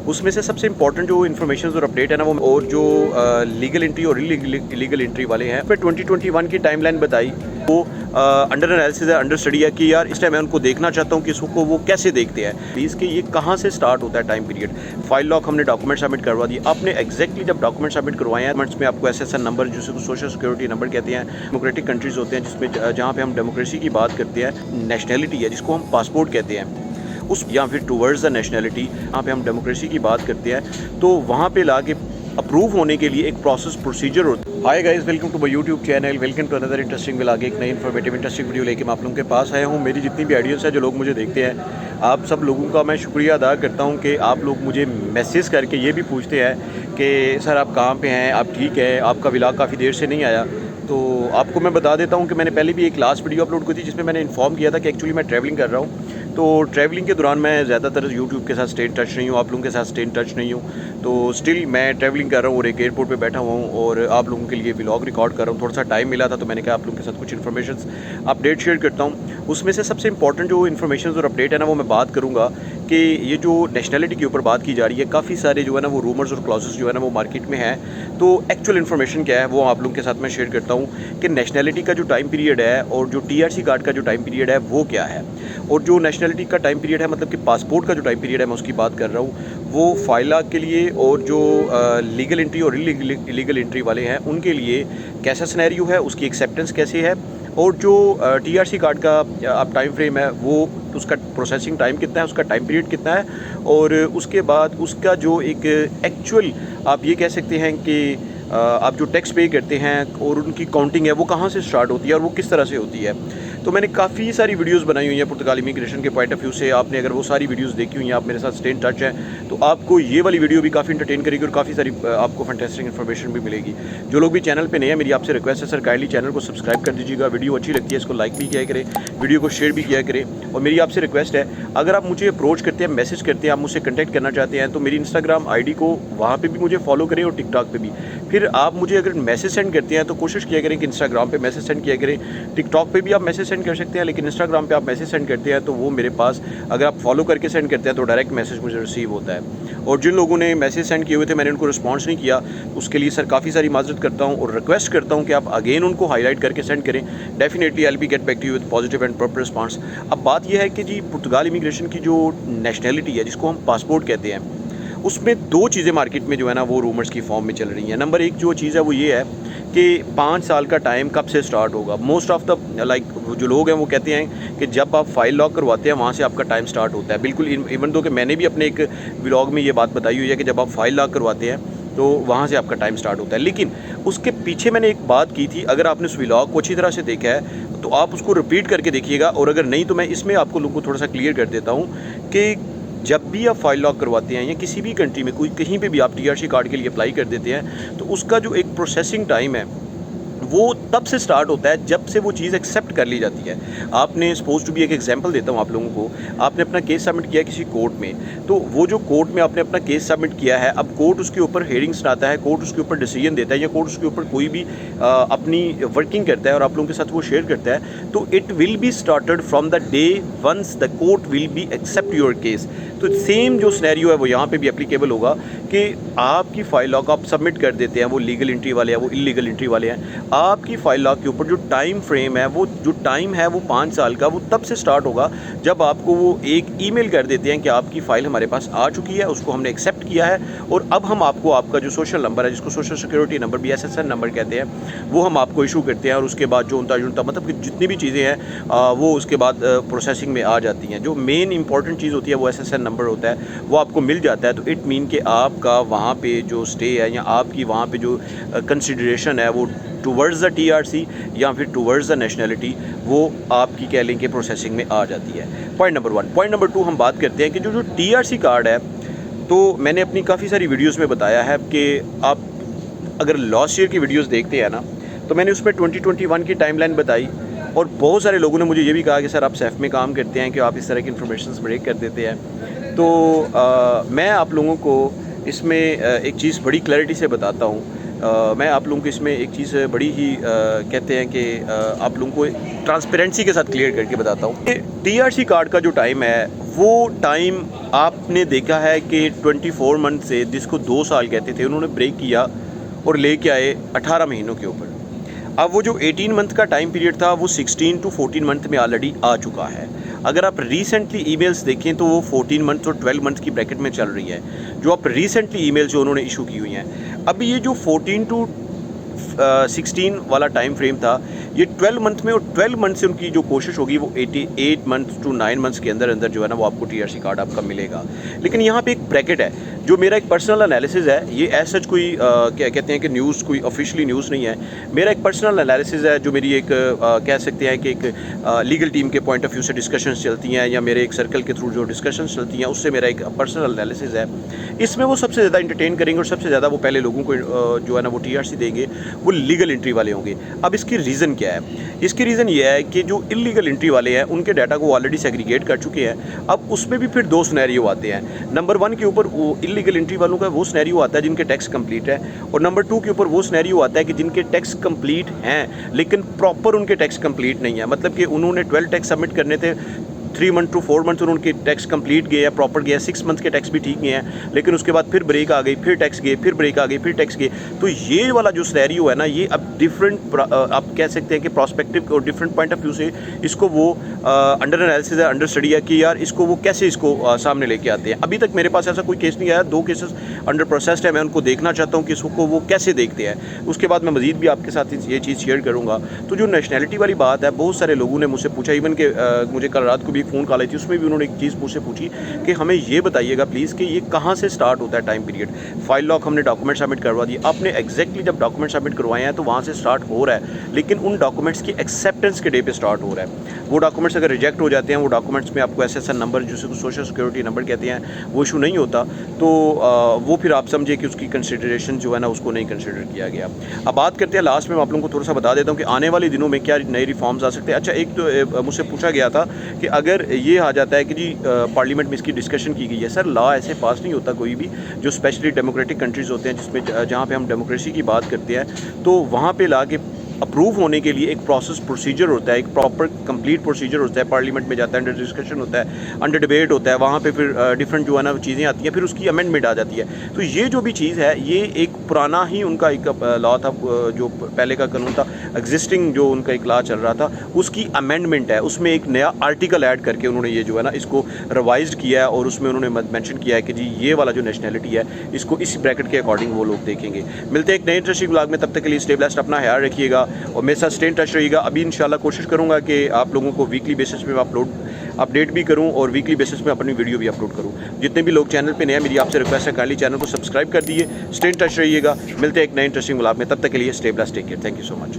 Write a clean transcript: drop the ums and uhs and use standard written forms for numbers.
उसमें से सबसे इंपॉर्टेंट जो इन्फॉर्मेशन और अपडेट है ना वो, और जो लीगल एंट्री और इलीगल एंट्री वाले हैं, मैं 2021 की टाइमलाइन बताई। वो अंडर एनालिसिस है, अंडर स्टडी है कि यार इस टाइम मैं उनको देखना चाहता हूँ कि इसको वो कैसे देखते हैं, इसके ये कहाँ से स्टार्ट होता है टाइम पीरियड। फाइल लॉक हमने डॉक्यूमेंट सबमिट करवा दिए, आपने एग्जैक्टली जब डॉक्यूमेंट सबमिट करवाए हैं में आपको SSN नंबर जिसको सोशल सिक्योरिटी नंबर कहते हैं। डेमोक्रेटिक कंट्रीज़ होते हैं जिसमें जहाँ पे हम डेमोक्रेसी की बात करते हैं, नेशनलिटी है जिसको हम पासपोर्ट कहते हैं उस, या फिर टूवर्ड्स द नेशनलिटी जहाँ पे हम डेमोक्रेसी की बात करते हैं, तो वहाँ पे लाके अप्रूव होने के लिए एक प्रोसेस प्रोसीजर होता है। Hi guys, welcome to my YouTube channel, welcome to another interesting vlog. एक नई इन्फॉर्मेटिव इंटरेस्टिंग वीडियो लेके मैं आप लोगों के पास आया हूँ। मेरी जितनी भी ऑडियंस है, जो लोग मुझे देखते हैं, आप सब लोगों का मैं शुक्रिया अदा करता हूँ कि आप लोग मुझे मैसेज करके ये भी पूछते हैं कि सर आप कहाँ पे हैं, आप ठीक है, आपका व्लॉग काफ़ी देर से नहीं आया। तो आपको मैं बता देता हूँ कि मैंने पहले भी एक लास्ट वीडियो अपलोड की थी जिसमें मैंने इन्फॉर्म किया था कि एक्चुअली मैं ट्रैवलिंग कर रहा हूँ। तो ट्रैवलिंग के दौरान मैं ज़्यादातर यूट्यूब के साथ स्टे इन टच नहीं हूँ, आप लोगों के साथ स्टे इन टच नहीं हूँ। तो स्टिल मैं ट्रैवलिंग कर रहा हूँ और एक एयरपोर्ट पे बैठा हुआ हूँ और आप लोगों के लिए व्लॉग रिकॉर्ड कर रहा हूँ। थोड़ा सा टाइम मिला था तो मैंने कहा आप लोगों के साथ कुछ इन्फॉर्मेशन अपडेट शेयर करता हूँ। उसमें से सबसे इंपॉर्टेंट जो इन्फॉर्मेशन और अपडेट है ना वो मैं बात करूँगा कि ये जो नेशनलिटी के ऊपर बात की जा रही है, काफ़ी सारे जो है ना वो रूमर्स और क्लॉजेस जो है ना वो मार्केट में है। तो एक्चुअल इन्फॉर्मेशन क्या है वो आप लोगों के साथ मैं शेयर करता हूँ कि नेशनलिटी का जो टाइम पीरियड है और जो TRC कार्ड का जो टाइम पीरियड है वो क्या है, और जो नेशनलिटी का टाइम पीरियड है मतलब कि पासपोर्ट का जो टाइम पीरियड है मैं उसकी बात कर रहा हूँ, वो फाइला के लिए और जो लीगल एंट्री और इलीगल एंट्री वाले हैं उनके लिए कैसा सिनेरियो है, उसकी एक्सेप्टेंस कैसे है, और जो TRC कार्ड का अब टाइम फ्रेम है वो उसका प्रोसेसिंग टाइम कितना है, उसका टाइम पीरियड कितना है, और उसके बाद उसका जो एक एक्चुअल आप ये कह सकते हैं कि आप जो टैक्स पे करते हैं और उनकी काउंटिंग है वो कहाँ से स्टार्ट होती है और वो किस तरह से होती है। तो मैंने काफ़ी सारी वीडियोस बनाई हुई हैं पुर्तगाल इमिग्रेशन के पॉइंट ऑफ व्यू से। आपने अगर वो सारी वीडियोस देखी हुई हैं, आप मेरे साथ स्टे इन टच हैं, तो आपको ये वाली वीडियो भी काफ़ी इंटरटेन करेगी और काफ़ी सारी आपको फैंटास्टिक इन्फॉर्मेशन भी मिलेगी। जो लोग भी चैनल पे नए हैं, मेरी आपसे रिक्वेस्ट है सर काइंडली चैनल को सब्सक्राइब कर दीजिएगा। वीडियो अच्छी लगती है इसको लाइक भी किया करें, वीडियो को शेयर भी किया करें। और मेरी आपसे रिक्वेस्ट है, अगर आप मुझे अप्रोच करते हैं, मैसेज करते हैं, आप मुझसे कंटेक्ट करना चाहते हैं, तो मेरी इंस्टाग्राम ID को वहाँ पर भी मुझे फॉलो करें और टिकटॉक पर भी। फिर आप मुझे अगर मैसेज सेंड करते हैं तो कोशिश किया करें कि इंस्टाग्राम पे मैसेज सेंड किया करें, टिकटॉक पे भी आप मैसेज सेंड कर सकते हैं, लेकिन इंस्टाग्राम पे आप मैसेज सेंड करते हैं तो वो मेरे पास, अगर आप फॉलो करके सेंड करते हैं तो डायरेक्ट मैसेज मुझे रिसीव होता है। और जिन लोगों ने मैसेज सेंड किए हुए थे मैंने उनको रिस्पॉन्स नहीं किया, उसके लिए सर काफ़ी सारी माजरत करता हूँ और रिक्वेस्ट करता हूँ कि आप अगेन उनको हाईलाइट करके सेंड करें। Definitely I will be get back to you with positive and proper response. अब बात यह है कि जी पुर्तगाल इमिग्रेशन की जो नेशनलिटी है जिसको हम पासपोर्ट कहते हैं, उसमें दो चीज़ें मार्केट में जो है ना वो रूमर्स की फॉर्म में चल रही हैं। नंबर एक जो चीज़ है वो ये है कि 5 साल का टाइम कब से स्टार्ट होगा। मोस्ट ऑफ द जो लोग हैं वो कहते हैं कि जब आप फाइल लॉक करवाते हैं वहाँ से आपका टाइम स्टार्ट होता है। बिल्कुल, इवन दो कि मैंने भी अपने एक व्लॉग में ये बात बताई हुई है कि जब आप फाइल लॉक करवाते हैं तो वहाँ से आपका टाइम स्टार्ट होता है। लेकिन उसके पीछे मैंने एक बात की थी, अगर आपने उस व्लॉग को अच्छी तरह से देखा है तो आप उसको रिपीट करके देखिएगा, और अगर नहीं तो मैं इसमें आपको लोगों को थोड़ा सा क्लियर कर देता हूँ कि जब भी आप फाइल लॉक करवाते हैं या किसी भी कंट्री में कोई कहीं पे भी आप TRC कार्ड के लिए अप्लाई कर देते हैं, तो उसका जो एक प्रोसेसिंग टाइम है वो तब से स्टार्ट होता है जब से वो चीज़ एक्सेप्ट कर ली जाती है। आपने सपोज टू भी एक एग्जांपल देता हूँ आप लोगों को, आपने अपना केस सबमिट किया किसी कोर्ट में, तो वो जो कोर्ट में आपने अपना केस सबमिट किया है, अब कोर्ट उसके ऊपर हेयरिंग्स आता है, कोर्ट उसके ऊपर डिसीजन देता है या कोर्ट उसके ऊपर कोई भी अपनी वर्किंग करता है और आप लोगों के साथ वो शेयर करता है, तो it will be started from the day once the court will be accept your case. तो सेम जो सिनेरियो है वो यहाँ पे भी एप्लीकेबल होगा कि आपकी फाइल लॉक आप सबमिट कर देते हैं, वो लीगल एंट्री वाले हैं, वो इलीगल एंट्री वाले हैं, आपकी फाइल लॉक के ऊपर जो टाइम फ्रेम है, वो जो टाइम है वो 5 साल का, वो तब से स्टार्ट होगा जब आपको वो एक ईमेल कर देते हैं कि आपकी फ़ाइल हमारे पास आ चुकी है, उसको हमने एक्सेप्ट किया है और अब हम आपको आपका जो सोशल नंबर है जिसको सोशल सिक्योरिटी नंबर भी SSN नंबर कहते हैं वो हम आपको इशू करते हैं, और उसके बाद जो उनता मतलब कि जितनी भी चीज़ें हैं वो उसके बाद प्रोसेसिंग में आ जाती हैं। जो मेन इंपॉर्टेंट चीज़ होती है वो SSN नंबर होता है, वो आपको मिल जाता है। तो इट मीन कि आपका वहाँ पे जो स्टे है या आपकी वहाँ पे जो कंसिडरेशन है वो टूवर्ड्स द TRC या फिर टूवर्ड्स द नेशनलिटी, वो आपकी कह लें कि प्रोसेसिंग में आ जाती है। Point number 1। पॉइंट नंबर 2 हम बात करते हैं कि जो TRC कार्ड है, तो मैंने अपनी काफ़ी सारी वीडियोस में बताया है कि आप अगर लास्ट ईयर की वीडियोस देखते हैं ना, तो मैंने उसमें 2021 की टाइमलाइन बताई और बहुत सारे लोगों ने मुझे ये भी कहा कि सर आप सैफ में काम करते हैं कि आप इस तरह की इन्फॉर्मेशन ब्रेक कर देते हैं। तो मैं आप लोगों को इसमें एक चीज़ बड़ी क्लैरिटी से बताता हूँ। मैं आप लोगों को इसमें एक चीज़ बड़ी ही कहते हैं कि आप लोगों को ट्रांसपेरेंसी के साथ क्लियर करके बताता हूँ कि TRC कार्ड का जो टाइम है वो टाइम आपने देखा है कि 24 मंथ से जिसको 2 साल कहते थे उन्होंने ब्रेक किया और लेके आए 18 महीनों के ऊपर। अब वो जो 18 मंथ का टाइम पीरियड था वो 16 टू 14 मंथ में ऑलरेडी आ चुका है। अगर आप रिसेंटली ईमेल्स देखें तो वो 14 मंथ और 12 मंथ की ब्रैकेट में चल रही है, जो आप रिसेंटली ईमेल्स जो उन्होंने इशू की हुई हैं। अभी ये जो 14 टू 16 वाला टाइम फ्रेम था, ये 12 मंथ में, और 12 मंथ से उनकी जो कोशिश होगी वो 88 मंथ टू 9 मंथ्स के अंदर अंदर जो है ना वो आपको टीआरसी कार्ड आपका मिलेगा। लेकिन यहाँ पे एक ब्रैकेट है, जो मेरा एक पर्सनल एनालिसिस है, ये एज सच कोई क्या कहते हैं कि न्यूज़, कोई ऑफिशियली न्यूज़ नहीं है, मेरा एक पर्सनल एनालिसिस है, जो मेरी एक कह सकते हैं कि एक लीगल टीम के पॉइंट ऑफ व्यू से डिस्कशंस चलती हैं, या मेरे एक सर्कल के थ्रू जो डिस्कशंस चलती हैं उससे मेरा एक पर्सनल एनालिसिस है। इसमें वो सबसे ज़्यादा इंटरटेन करेंगे और सबसे ज़्यादा वो पहले लोगों को जो है ना वो टीआरसी देंगे वो लीगल एंट्री वाले होंगे। अब इसकी रीज़न क्या है? इसकी रीज़न ये है कि जो इलीगल एंट्री वाले हैं उनके डाटा को ऑलरेडी सेग्रीगेट कर चुके हैं। अब उसमें भी फिर 2 सिनेरियो आते हैं। नंबर 1 के ऊपर वो इलीगल एंट्री वालों का वो सिनेरियो आता है जिनके टैक्स कंप्लीट है, और नंबर 2 के ऊपर वो सिनेरियो आता है कि जिनके टैक्स कंप्लीट हैं लेकिन प्रॉपर उनके टैक्स कंप्लीट नहीं है। मतलब कि उन्होंने 12 टैक्स सबमिट करने थे, 3 मंथ टू 4 मंथ उनके टैक्स कंप्लीट गए या प्रॉपर गया, 6 मंथ के टैक्स भी ठीक गए हैं, लेकिन उसके बाद फिर ब्रेक आ गई, फिर टैक्स गए, फिर ब्रेक आ गई, फिर टैक्स गए। तो ये वाला जो सिनेरियो है ना, ये अब डिफरेंट आप कह सकते हैं कि प्रोस्पेक्टिव और डिफरेंट पॉइंट ऑफ व्यू से इसको वो अंडर एनालिसिस है, अंडर स्टडी है कि यार इसको वो कैसे इसको सामने लेके आते हैं। अभी तक मेरे पास ऐसा कोई केस नहीं आया, 2 केसेस अंडर प्रोसेस्ड है, मैं उनको देखना चाहता हूँ कि इसको वो कैसे देखते हैं। उसके बाद मैं मजीद भी आपके साथ ये चीज़ शेयर करूँगा। तो जो नेशनैलिटी वाली बात है, बहुत सारे लोगों ने मुझसे पूछा, इवन कि मुझे कल रात को भी एक फ़ोन कॉल आई थी, उसमें भी उन्होंने एक चीज़ मुझसे पूछी कि हमें ये बताइएगा प्लीज़ कि ये कहाँ से स्टार्ट होता है टाइम पीरियड। फाइल लॉक हमने डॉक्यूमेंट सबमिट करवा दिए, आपने एग्जैक्टली जब डॉक्यूमेंट सबमिट करवाए हैं तो वहाँ से स्टार्ट हो रहा है, लेकिन उन डॉक्यूमेंट्स की एक्सेप्टेंस के डे पे स्टार्ट हो रहा है। वो डॉक्यूमेंट्स अगर रिजेक्ट हो जाते हैं, वो डॉक्यूमेंट्स में आपको ऐसा नंबर जिसको सोशल सिक्योरिटी नंबर कहते हैं वो इशू नहीं होता, तो वो फिर आप समझे कि उसकी कंसिडरेशन जो है ना उसको नहीं कंसिडर किया गया। अब बात करते हैं, लास्ट में मैं आप लोगों को थोड़ा सा बता देता हूँ कि आने वाले दिनों में क्या नए रिफॉर्म्स आ सकते हैं। अच्छा, एक तो मुझसे पूछा गया था कि अगर ये आ जाता है कि जी पार्लियामेंट में इसकी डिस्कशन की गई है। सर, लॉ ऐसे पास नहीं होता कोई भी, जो स्पेशली डेमोक्रेटिक कंट्रीज़ होते हैं जिसमें जहाँ पे हम डेमोक्रेसी की बात करते हैं, तो वहाँ पे ला के अप्रूव होने के लिए एक प्रोसीजर होता है, एक प्रॉपर कंप्लीट प्रोसीजर होता है। पार्लियामेंट में जाता है, अंडर डिस्कशन होता है, अंडर डिबेट होता है, वहाँ पे फिर डिफरेंट जो है ना चीज़ें आती हैं, फिर उसकी अमेंडमेंट आ जाती है। तो ये जो भी चीज़ है, ये एक पुराना ही उनका एक लॉ था, जो पहले का कानून था, एग्जिस्टिंग जो उनका एक लॉ चल रहा था, उसकी अमेंडमेंट है। उसमें एक नया आर्टिकल ऐड करके उन्होंने ये जो है ना इसको रिवाइज किया है, और उसमें उन्होंने मेंशन किया है कि जी ये वाला जो नेशनैलिटी है इसको इस ब्रैकेट के अकॉर्डिंग वो लोग देखेंगे। मिलते हैं एक नए इंटरेस्टिंग ब्लॉग में, तब तक के लिए स्टे ब्लेस्ड, अपना ख्याल रखिएगा और मेरे साथ स्टे इन टच रहिएगा। अभी इंशाल्लाह कोशिश करूँगा कि आप लोगों को वीकली बेसिस पे अपडेट भी करूं और वीकली बेसिस में अपनी वीडियो भी अपलोड करूं। जितने भी लोग चैनल पे नए हैं, मेरी आपसे रिक्वेस्ट है काइंडली चैनल को सब्सक्राइब कर दिए, स्टे इन टच रहिएगा। मिलते हैं एक नए इंटरेस्टिंग ब्लॉग में, तब तक के लिए stay blessed, take care, thank you so much.